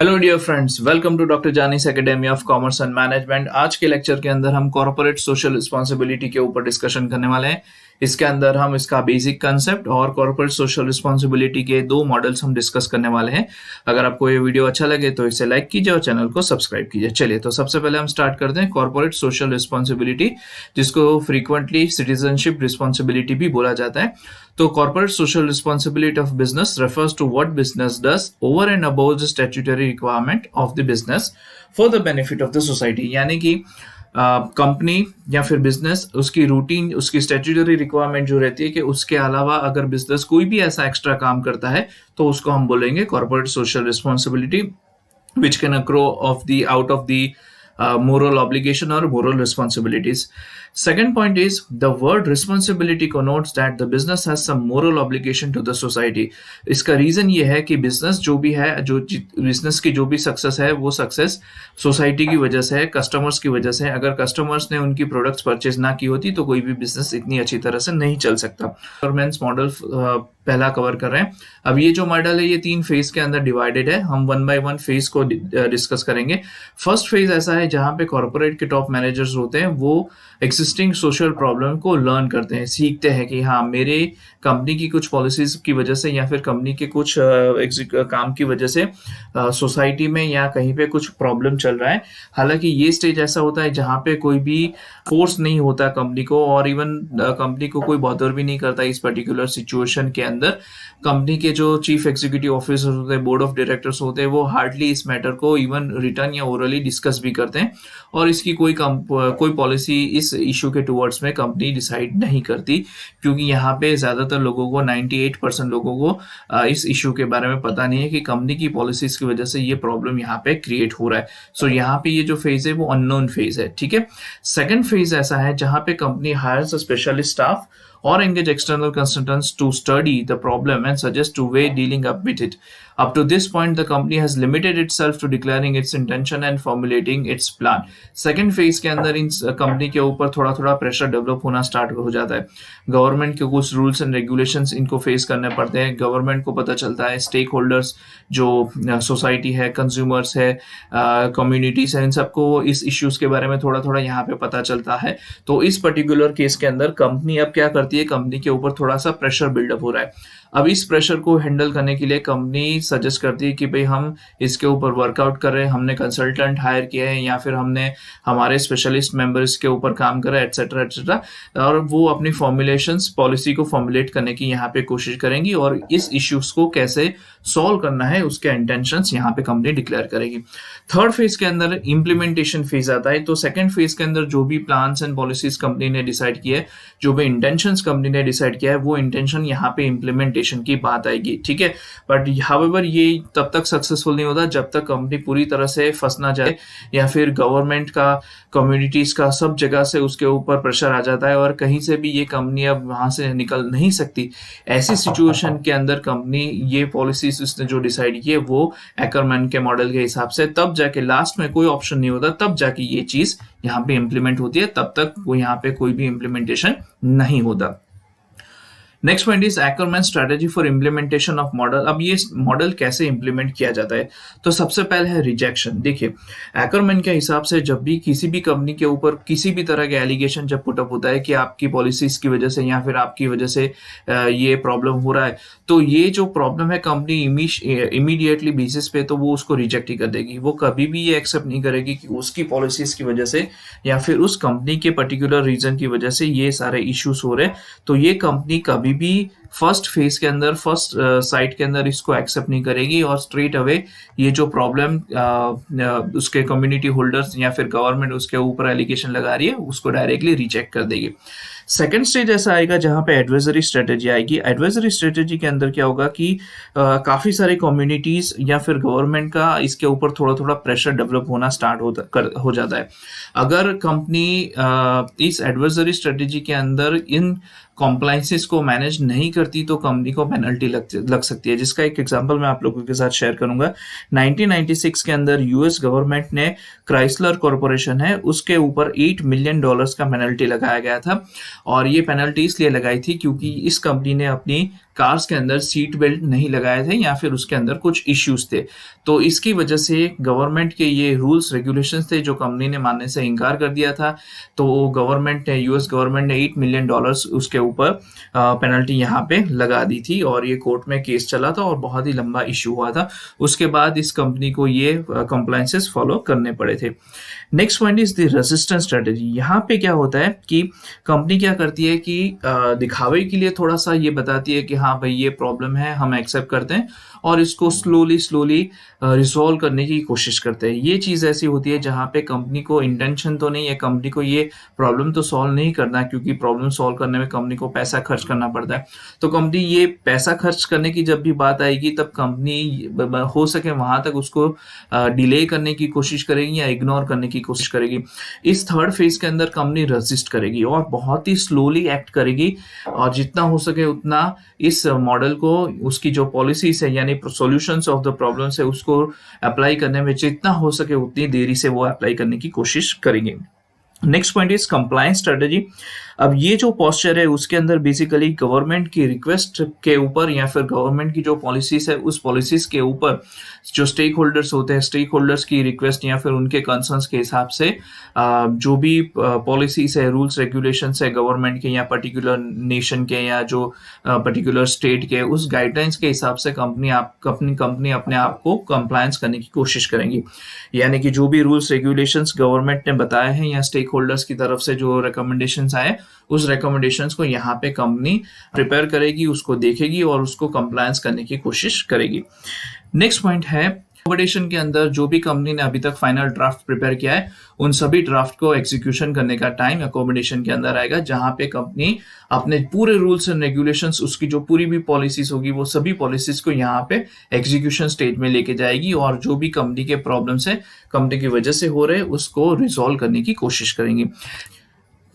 Hello dear friends, welcome to doctor Jani's academy of commerce and management. आज के lecture के अंदर हम कॉर्पोरेट सोशल रिस्पॉन्सिबिलिटी के ऊपर डिस्कशन करने वाले हैं। इसके अंदर हम इसका बेसिक कंसेप्ट और कॉर्पोरेट सोशल रिस्पॉन्सिबिलिटी के दो मॉडल्स हम डिस्कस करने वाले हैं। अगर आपको ये वीडियो अच्छा लगे तो इसे लाइक कीजिए और चैनल को सब्सक्राइब कीजिए। चलिए, तो सबसे पहले हम स्टार्ट करते हैं कॉर्पोरेट सोशल रिस्पॉन्सिबिलिटी, जिसको फ्रीक्वेंटली सिटीजनशिप रिस्पॉन्सिबिलिटी भी बोला जाता है। तो corporate social responsibility of business refers to what business does over and above the statutory requirement of the business for the benefit of the society. यानी कि company या फिर बिजनेस उसकी रूटीन, उसकी स्टैट्यूटरी रिक्वायरमेंट जो रहती है कि उसके अलावा अगर बिजनेस कोई भी ऐसा एक्स्ट्रा काम करता है तो उसको हम बोलेंगे corporate social responsibility, which can accrue out of the moral obligation or moral responsibilities. Second point is the word responsibility connotes that the business has some moral obligation to the society. इसका reason ये है कि business जो भी है, जो business की जो भी सक्सेस है वो सक्सेस सोसाइटी की वजह से है, कस्टमर्स की वजह से है। अगर कस्टमर्स ने उनकी प्रोडक्ट्स परचेज ना की होती तो कोई भी बिजनेस इतनी अच्छी तरह से नहीं चल सकता। गवर्नेंस मॉडल पहला कवर कर रहे हैं। अब ये जो मॉडल है ये 3 फेज के अंदर डिवाइडेड है। हम 1 बाय 1 फेज को डिस्कस करेंगे। फर्स्ट फेज ऐसा है जहां पे कॉर्पोरेट के टॉप मैनेजर्स होते हैं, वो एक्सिस्टिंग सोशल प्रॉब्लम को लर्न करते हैं, सीखते हैं कि हाँ, मेरे कंपनी की कुछ पॉलिसीज की वजह से या फिर कंपनी के कुछ काम की वजह से सोसाइटी में या कहीं पे कुछ प्रॉब्लम चल रहा है। हालांकि ये स्टेज ऐसा होता है जहाँ पे कोई भी फोर्स नहीं होता कंपनी को, और इवन कंपनी को कोई बॉदर भी नहीं करता इस पर्टिकुलर सिचुएशन के अंदर। कंपनी के जो चीफ एग्जीक्यूटिव ऑफिसर होते हैं, बोर्ड ऑफ डायरेक्टर्स होते हैं, वो हार्डली इस मैटर को इवन रिटर्न या ओरली डिस्कस भी करते हैं, और इसकी कोई पॉलिसी इस इशू के टुवर्ड्स में कंपनी डिसाइड नहीं करती, क्योंकि यहाँ पे ज्यादातर लोगों को 98% लोगों को इस इशू के बारे में पता नहीं है कि कंपनी की पॉलिसीज की वजह से ये प्रॉब्लम यहाँ पे क्रिएट हो रहा है। सो यहाँ पे ये जो फेज है वो अननोन फेज है। ठीक है। सेकंड फेज ऐसा है जहाँ पे company hires a specialist staff or engage external consultants to study the problem and suggest a way dealing up with it. Up to this point, the company has limited itself to declaring its intention and formulating its plan. Second phase के अंदर इन company के ऊपर थोड़ा थोड़ा pressure develop होना start हो जाता है। गवर्नमेंट के कुछ रूल्स एंड रेगुलेशंस इनको फेस करने पड़ते हैं। गवर्नमेंट को पता चलता है, स्टेक होल्डर्स जो सोसाइटी है, कंज्यूमर्स है, कम्युनिटीज है, इन सबको इस इश्यूज के बारे में थोड़ा थोड़ा यहाँ पे पता चलता है। तो इस पर्टिकुलर केस के अंदर कंपनी अब क्या करती है, कंपनी के ऊपर थोड़ा सा प्रेशर बिल्डअप हो रहा है। अब इस प्रेशर को हैंडल करने के लिए कंपनी सजेस्ट करती है कि भाई हम इसके ऊपर वर्कआउट कर रहे हैं, हमने कंसल्टेंट हायर किया है या फिर हमने हमारे स्पेशलिस्ट मेंबर्स के ऊपर काम करा है, एटसेट्रा एटसेट्रा, और वो अपनी फॉर्मुलेशंस, पॉलिसी को फॉर्मुलेट करने की यहाँ पे कोशिश करेंगी और इस इश्यूज को कैसे सॉल्व करना है उसके इंटेंशंस यहाँ पे कंपनी डिक्लेयर करेगी। थर्ड फेज के अंदर इम्प्लीमेंटेशन फेज आता है। तो सेकंड फेज के अंदर जो भी प्लान्स एंड पॉलिसीज कंपनी ने डिसाइड किया है, जो भी इंटेंशंस कंपनी ने डिसाइड किया है, वो इंटेंशन यहाँ पे इम्प्लीमेंटेशन की बात आएगी। ठीक है। बट हाउएवर ये तब तक सक्सेसफुल नहीं होता जब तक कंपनी पूरी तरह से फंस ना जाए या फिर गवर्नमेंट का, कम्युनिटीज का, सब जगह से उसके ऊपर प्रेशर आ जाता है और कहीं से भी ये कंपनी अब वहां से निकल नहीं सकती। ऐसी सिचुएशन के अंदर कंपनी ये पॉलिसीज उसने जो डिसाइड किए वो एकरमैन के मॉडल के हिसाब से, तब जाके लास्ट में कोई ऑप्शन नहीं होता, तब जाके ये चीज यहाँ पे इम्प्लीमेंट होती है, तब तक वो यहाँ पे कोई भी इम्प्लीमेंटेशन नहीं होता। Next point is Ackerman strategy for implementation of model. अब ये मॉडल कैसे इम्प्लीमेंट किया जाता है, तो सबसे पहले है रिजेक्शन। देखिए, एकरमैन के हिसाब से जब भी किसी भी कंपनी के ऊपर किसी भी तरह के एलिगेशन जब पुटअप होता है कि आपकी पॉलिसीज की वजह से या फिर आपकी वजह से ये प्रॉब्लम हो रहा है, तो ये जो प्रॉब्लम है कंपनी इमीडिएटली बेसिस पे तो वो उसको रिजेक्ट ही कर देगी। वो कभी भी ये एक्सेप्ट नहीं करेगी कि उसकी पॉलिसीज की वजह से या फिर उस कंपनी के पर्टिकुलर रीजन की वजह से ये सारे इश्यूज हो रहे हैं। तो ये कंपनी कभी भी फर्स्ट फेज के अंदर, फर्स्ट साइट के अंदर इसको एक्सेप्ट नहीं करेगी और स्ट्रेट अवे ये जो प्रॉब्लम उसके कम्युनिटी होल्डर्स या फिर गवर्नमेंट उसके ऊपर एलिगेशन लगा रही है उसको डायरेक्टली रिजेक्ट कर देगी। सेकेंड स्टेज ऐसा आएगा जहां पे एडवाइजरी स्ट्रेटेजी आएगी। एडवाइजरी स्ट्रेटेजी के अंदर क्या होगा कि काफी सारे कम्युनिटीज या फिर गवर्नमेंट का इसके ऊपर थोड़ा थोड़ा प्रेशर डेवलप होना स्टार्ट हो जाता है। अगर कंपनी इस एडवाइजरी स्ट्रेटेजी के अंदर इन कॉम्प्लाइंसेस को मैनेज नहीं कर करती तो कंपनी को पेनल्टी लग सकती है, जिसका एक एग्जांपल मैं आप लोगों के साथ शेयर करूंगा। 1996 के अंदर यूएस गवर्नमेंट ने क्राइसलर कॉरपोरेशन है उसके ऊपर $8 मिलियन का पेनल्टी लगाया गया था। और ये पेनल्टी इसलिए लगाई थी क्योंकि इस कंपनी ने अपनी कार्स के अंदर सीट बेल्ट नहीं लगाए थे या फिर उसके अंदर कुछ इश्यूज थे। तो इसकी वजह से गवर्नमेंट के ये रूल्स रेगुलेशंस थे जो कंपनी ने मानने से इनकार कर दिया था। तो यूएस गवर्नमेंट ने $8 मिलियन उसके ऊपर पेनल्टी यहाँ पे लगा दी थी और ये कोर्ट में केस चला था और बहुत ही लंबा इशू हुआ था। उसके बाद इस कंपनी को ये कंप्लायंसेस फॉलो करने पड़े थे। Next point is the resistance strategy. यहाँ पे क्या होता है कि कंपनी क्या करती है कि दिखावे के लिए थोड़ा सा ये बताती है कि हाँ भाई ये प्रॉब्लम है, हम एक्सेप्ट करते हैं और इसको स्लोली रिजॉल्व करने की कोशिश करते हैं। ये चीज़ ऐसी होती है जहाँ पे कंपनी को इंटेंशन तो नहीं है, कंपनी को ये प्रॉब्लम तो सॉल्व नहीं करना, क्योंकि प्रॉब्लम सॉल्व करने में कंपनी को पैसा खर्च करना पड़ता है। तो कंपनी ये पैसा खर्च करने की जब भी बात आएगी तब कंपनी हो सके वहां तक उसको डिले करने की कोशिश करेगी या इग्नोर करने की कोशिश करेगी। इस थर्ड फेज के अंदर कंपनी रेजिस्ट करेगी और बहुत ही स्लोली एक्ट करेगी और जितना हो सके उतना इस मॉडल को, उसकी जो पॉलिसीज है यानी सॉल्यूशंस ऑफ द प्रॉब्लम्स है उसको अप्लाई करने में जितना हो सके उतनी देरी से वो अप्लाई करने की कोशिश करेंगे। Next point is compliance strategy. अब ये जो पोस्चर है उसके अंदर बेसिकली गवर्नमेंट की रिक्वेस्ट के ऊपर या फिर गवर्नमेंट की जो पॉलिसीज है उस पॉलिसीज के ऊपर जो स्टेक होल्डर्स होते हैं, स्टेक होल्डर्स की रिक्वेस्ट या फिर उनके कंसर्न्स के हिसाब से जो भी पॉलिसीज है, रूल्स रेगुलेशंस है गवर्नमेंट के या पर्टिकुलर नेशन के या जो पर्टिकुलर स्टेट के, उस गाइडलाइंस के हिसाब से कंपनी अपने आप को कंप्लायंस करने की कोशिश करेंगी। यानी कि जो भी रूल्स रेगुलेशंस गवर्नमेंट ने बताए हैं या स्टेक होल्डर्स की तरफ से जो रिकमेंडेशंस आए उस रिकमेंडेशंस को यहाँ पे कंपनी प्रिपेयर करेगी, उसको देखेगी और उसको कंप्लायंस करने की कोशिश करेगी। नेक्स्ट पॉइंट है अकोमोडेशन के अंदर जो भी कंपनी ने अभी तक फाइनल ड्राफ्ट प्रिपेयर किया है उन सभी ड्राफ्ट को एग्जीक्यूशन करने का टाइम अकोमोडेशन के अंदर आएगा, जहां पे कंपनी अपने पूरे रूल्स एंड रेगुलेशंस, उसकी जो पूरी भी पॉलिसीज होगी वो सभी पॉलिसीज को यहाँ पे एग्जीक्यूशन स्टेज में लेके जाएगी और जो भी कंपनी के प्रॉब्लम्स है कंपनी की वजह से हो रहे उसको रिजॉल्व करने की कोशिश करेंगी।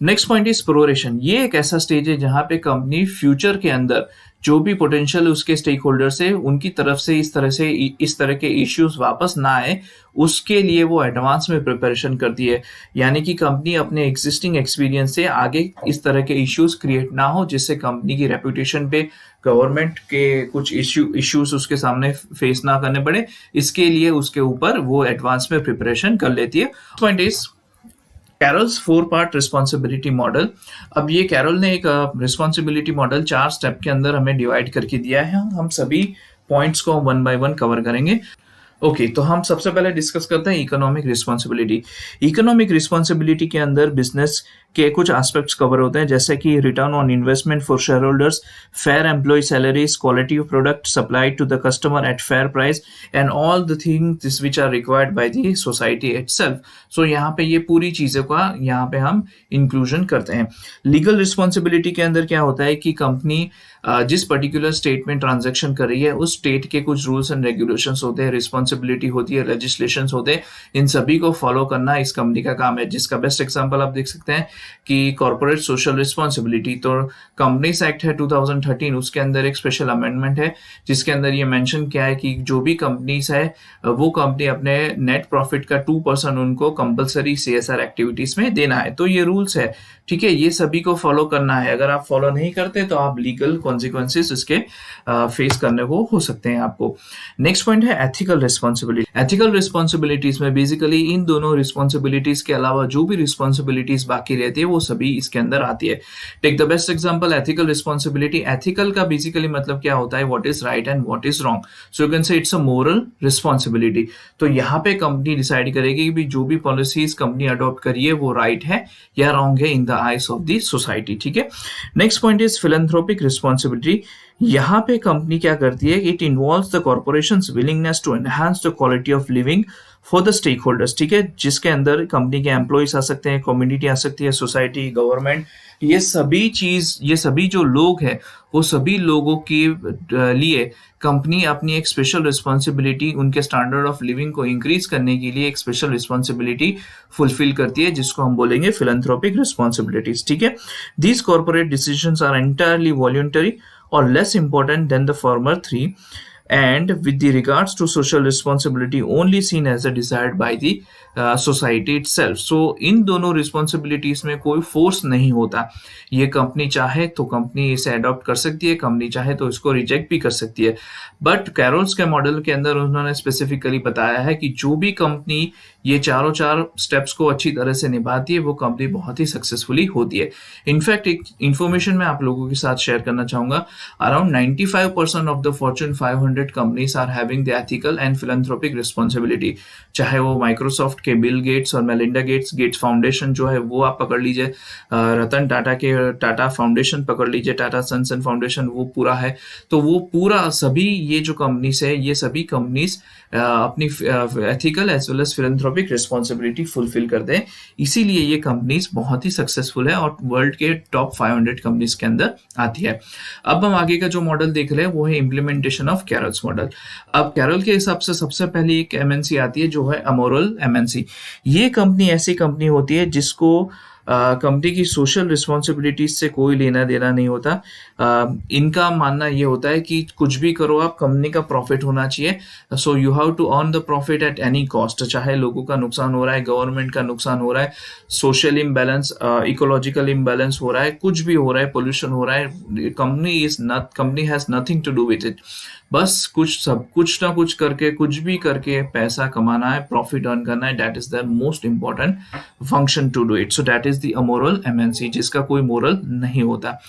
Next point is proration. ये एक ऐसा स्टेज है जहां पे कंपनी फ्यूचर के अंदर जो भी पोटेंशियल उसके स्टेक होल्डर्स है उनकी तरफ से इस तरह के इश्यूज वापस ना आए उसके लिए वो एडवांस में प्रिपरेशन करती है। यानी कि कंपनी अपने एग्जिस्टिंग एक्सपीरियंस से आगे इस तरह के इश्यूज क्रिएट ना हो जिससे कंपनी की रेपुटेशन पे गवर्नमेंट के कुछ इश्यूज उसके सामने फेस ना करने पड़े, इसके लिए उसके ऊपर वो एडवांस में प्रिपरेशन कर लेती है। Point is Carroll's 4-part responsibility model. अब ये कैरोल ने एक रिस्पॉन्सिबिलिटी मॉडल 4 स्टेप के अंदर हमें डिवाइड करके दिया है। हम सभी पॉइंट्स को 1 by 1 कवर करेंगे। ओके, तो हम सबसे पहले डिस्कस करते हैं इकोनॉमिक रिस्पॉन्सिबिलिटी। इकोनॉमिक रिस्पॉन्सिबिलिटी के अंदर बिजनेस के कुछ एस्पेक्ट्स कवर होते हैं जैसे कि return on investment for shareholders, fair employ salaries, quality of product supplied to the customer at fair price and all the things which are required by the society itself. So यहाँ पे ये पूरी चीज़ों का यहाँ पे हम inclusion करते हैं। लीगल रिस्पॉन्सिबिलिटी के अंदर क्या होता है कि कंपनी जिस पर्टिकुलर स्टेट में ट्रांजैक्शन कर रही है उस स्टेट के कुछ रूल्स एंड रेगुलेशंस होते हैं, रिस्पॉन्सिबिलिटी होती है, लेजिस्लेशंस होते हैं, इन सभी को फॉलो करना इस कंपनी का काम है। जिसका बेस्ट एग्जांपल आप देख सकते हैं कि कॉर्पोरेट सोशल रिस्पॉन्सिबिलिटी, तो कंपनीज एक्ट है 2013, उसके अंदर एक स्पेशल अमेंडमेंट है जिसके अंदर ये मेंशन किया है कि जो भी कंपनीज है वो कंपनी अपने नेट प्रॉफिट का 2% उनको कंपलसरी CSR एक्टिविटीज में देना है। तो ये रूल्स है, ठीक है, ये सभी को फॉलो करना है। अगर आप फॉलो नहीं करते तो आप लीगल कॉन्सिक्वेंसेस इसके फेस करने को हो सकते हैं आपको। नेक्स्ट पॉइंट है एथिकल रिस्पॉन्सिबिलिटी। एथिकल रिस्पॉन्सिबिलिटीज में बेसिकली इन दोनों रिस्पॉन्सिबिलिटीज के अलावा जो भी रिस्पॉन्सिबिलिटीज बाकी रहती है वो सभी इसके अंदर आती है। Take the best example ethical responsibility. Ethical का बेसिकली मतलब क्या होता है, what is right and what is wrong. So you can say it's a moral responsibility. तो यहाँ पे कंपनी डिसाइड करेगी कि जो भी पॉलिसीज कंपनी अडॉप्ट करी है वो राइट है या रॉन्ग है in the eyes of the society, ठीक है। Next point is philanthropic responsibility. यहाँ पे कंपनी क्या करती है, it involves the corporation's willingness to enhance the quality of living for the stakeholders, ठीक है, जिसके अंदर कंपनी के एम्प्लॉयज आ सकते हैं, कम्युनिटी आ सकती है, सोसाइटी, गवर्नमेंट, ये सभी जो लोग हैं वो सभी लोगों के लिए कंपनी अपनी एक स्पेशल रिस्पॉन्सिबिलिटी, उनके स्टैंडर्ड ऑफ लिविंग को इंक्रीज करने के लिए एक स्पेशल रिस्पॉन्सिबिलिटी फुलफिल करती है जिसको हम बोलेंगे फिलैंथ्रोपिक रिस्पॉन्सिबिलिटीज, ठीक है। These corporate decisions are entirely voluntary or less important than the former three, and with the regards to social responsibility only seen as a desired by the society itself. So इन दोनों responsibilities में कोई force नहीं होता, ये company चाहे तो company इसे adopt कर सकती है, कंपनी चाहे तो इसको रिजेक्ट भी कर सकती है। बट कैरोल्स के मॉडल के अंदर उन्होंने स्पेसिफिकली बताया है कि जो भी कंपनी ये चारों चार स्टेप्स को अच्छी तरह से निभाती है वो कंपनी बहुत ही सक्सेसफुली होती है। इनफैक्ट एक इन्फॉर्मेशन मैं आप लोगों के साथ शेयर करना चाहूंगा, around 95% of the Fortune 500 companies are having the ethical and philanthropic responsibility. चाहे वो माइक्रोसॉफ्ट के बिल गेट्स और मेलिंडा गेट्स फाउंडेशन जो है वो आप पकड़ लीजिए, रतन टाटा के टाटा फाउंडेशन पकड़ लीजिए, टाटा सन्स एंड फाउंडेशन वो पूरा है। तो वो पूरा सभी ये जो कंपनीज है ये सभी कंपनीज अपनी ethical as well as philanthropic responsibility fulfil करते हैं, इसीलिए ये कंपनीज बहुत ही सक्सेसफुल है और वर्ल्ड के टॉप 500 कंपनीज के अंदर आती है। अब हम आगे का जो मॉडल देख रहे हैं वो है इम्प्लीमेंटेशन ऑफ कैरल्स मॉडल। अब कैरल के हिसाब से सबसे पहले एक एमएनसी आती है जो है अमोरल एमएनसी। ये कंपनी ऐसी कंपनी होती है जिसको कंपनी की सोशल रिस्पॉन्सिबिलिटीज से कोई लेना देना नहीं होता। इनका मानना ये होता है कि कुछ भी करो आप, कंपनी का प्रॉफिट होना चाहिए। So you have to earn the profit at any cost, चाहे लोगों का नुकसान हो रहा है, गवर्नमेंट का नुकसान हो रहा है, सोशल इम्बैलेंस, इकोलॉजिकल इम्बैलेंस हो रहा है, कुछ भी हो रहा है, पोल्यूशन हो रहा है, company has nothing to do with it. बस कुछ ना कुछ करके, कुछ भी करके पैसा कमाना है, प्रॉफिट अर्न करना है, that is the most important function to do it. So that is the amoral MNC, जिसका कोई मोरल नहीं होता।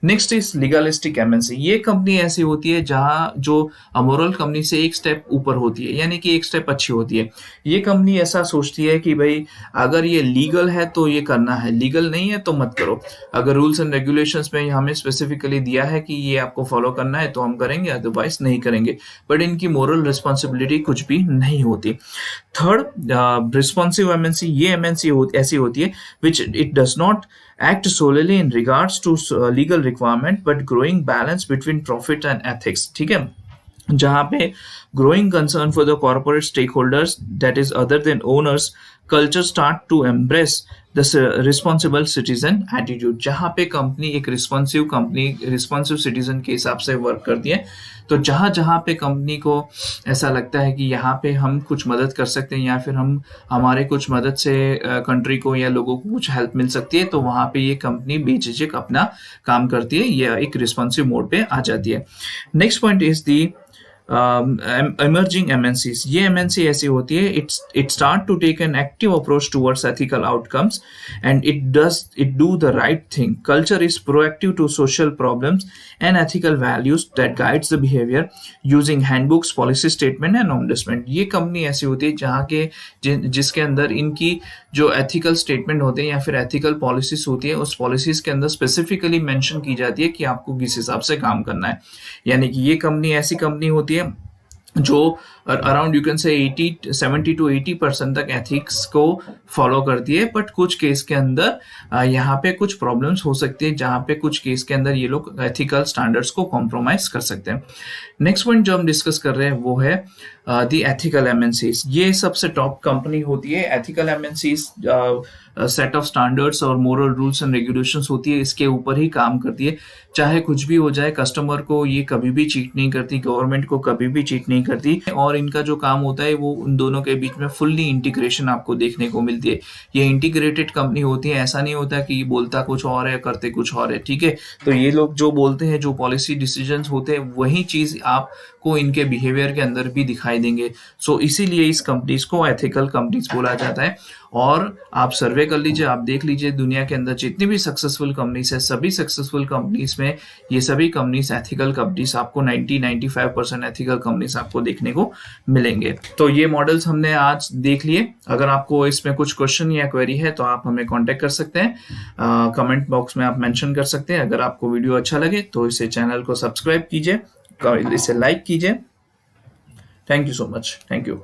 Next is legalistic MNC. ये कंपनी ऐसी होती है जहां जो अमोरल कंपनी से एक स्टेप ऊपर होती है, यानी कि एक स्टेप अच्छी होती है। ये कंपनी ऐसा सोचती है कि भाई अगर ये लीगल है तो ये करना है, लीगल नहीं है तो मत करो। अगर रूल्स एंड रेगुलेशंस में हमें स्पेसिफिकली दिया है कि ये आपको फॉलो करना है तो हम करेंगे, अदरवाइज नहीं करेंगे। बट इनकी मोरल रिस्पॉन्सिबिलिटी कुछ भी नहीं होती। Third, responsive MNC. ये एमएनसी ऐसी होती है which it does not act solely in regards to legal requirement but growing balance between profit and ethics। ठीक है, जहां पे growing concern for the corporate stakeholders that is other than owners culture start to embrace the responsible citizen attitude। जहां पे company एक responsive citizen के हिसाब से वर्क करती है, तो जहां जहां पे कंपनी को ऐसा लगता है कि यहाँ पे हम कुछ मदद कर सकते हैं या फिर हमारे कुछ मदद से कंट्री को या लोगों को कुछ हेल्प मिल सकती है, तो वहां पे ये कंपनी बेझिझक अपना काम करती है, ये एक रिस्पॉन्सिव मोड पे आ जाती है। Next point is the emerging MNCs। ये MNC ऐसी होती है, it start to take an active approach towards ethical outcomes and it do the right thing। Culture is proactive to social problems and ethical values that guides the behavior using handbooks, policy statement and ombudsman। ये company ऐसी होती है जहाँ के जिसके अंदर इनकी जो एथिकल स्टेटमेंट होते हैं या फिर एथिकल पॉलिसीज होती है, उस पॉलिसीज के अंदर स्पेसिफिकली मेंशन की जाती है कि आपको किस हिसाब से काम करना है। यानी कि ये कंपनी ऐसी कंपनी होती है जो अराउंड यू कैन से 70 to 80% तक एथिक्स को फॉलो करती है। बट कुछ केस के अंदर यहाँ पे कुछ प्रॉब्लम्स हो सकती है, जहाँ पे कुछ केस के अंदर ये लोग एथिकल स्टैंडर्ड्स को कॉम्प्रोमाइज कर सकते हैं। नेक्स्ट पॉइंट जो हम डिस्कस कर रहे हैं वो है दी एथिकल एमएनसीज। ये सबसे टॉप कंपनी होती है। Ethical MNCs set of standards और मोरल रूल्स एंड रेगुलेशंस होती है, इसके ऊपर ही काम करती है। चाहे कुछ भी हो जाए, कस्टमर को ये कभी भी चीट नहीं करती, गवर्नमेंट को कभी भी चीट नहीं करती, और इनका जो काम होता है वो उन दोनों के बीच में फुल्ली इंटीग्रेशन आपको देखने को मिलती है। ये इंटीग्रेटेड कंपनी होती है, ऐसा नहीं होता कि बोलता कुछ और है करते कुछ और है। ठीक है, तो ये लोग जो बोलते हैं, जो पॉलिसी डिसीजंस होते हैं, वही चीज आपको इनके बिहेवियर के अंदर भी दिखाई देंगे। सो इसीलिए इस कंपनीज को एथिकल कंपनीज बोला जाता है। और आप सर्वे कर लीजिए, आप देख लीजिए दुनिया के अंदर जितनी भी सक्सेसफुल कंपनीज है, सभी सक्सेसफुल कंपनीज में ये सभी कंपनीज एथिकल कंपनीज आपको 90-95% एथिकल कंपनीज आपको देखने को मिलेंगे। तो ये मॉडल्स हमने आज देख लिए। अगर आपको इसमें कुछ क्वेश्चन या क्वेरी है तो आप हमें कांटेक्ट कर सकते हैं, कमेंट बॉक्स में आप मेंशन कर सकते हैं। अगर आपको वीडियो अच्छा लगे तो इसे चैनल को सब्सक्राइब कीजिए, इसे लाइक कीजिए। Thank you so much. Thank you.